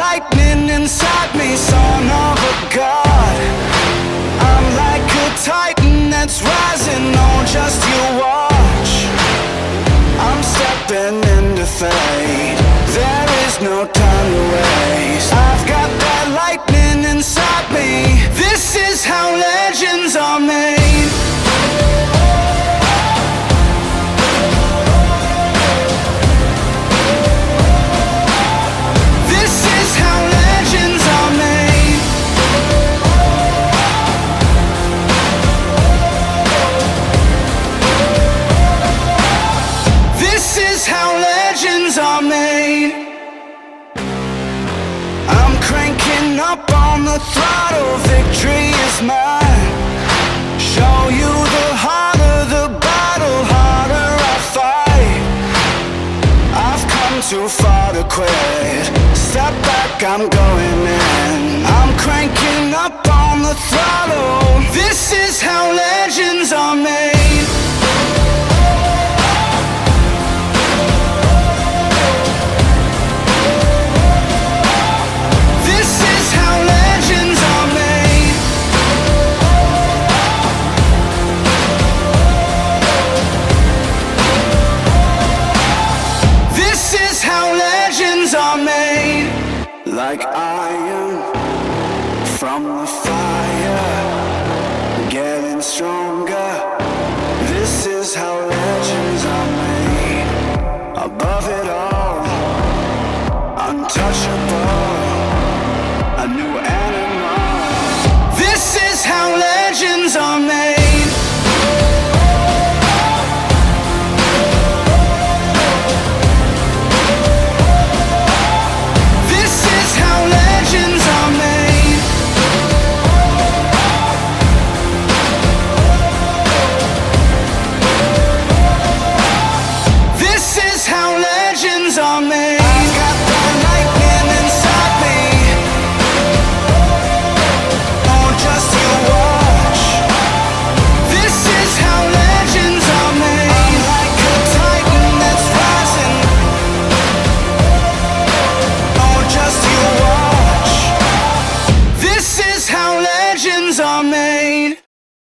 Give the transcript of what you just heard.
lightning inside me, son of a god. I'm like a titan that's rising, oh just you watch. I'm stepping into fate, there is no time to waste. I've got that lightning inside me, this is how legends are made. This is how legends are made. This is how legends are made. I'm cranking up on the throttle, victory is mine. Show you the harder the battle, harder I fight. I've come too far to quit, step back, I'm going in. I'm cranking up on the throttle, this is how legends are made. This is how legends are made. This is how legends are made. Like iron from the fire, getting stronger. This is how legends are made. Above it all, untouchable, a new animal. This is how legends are made.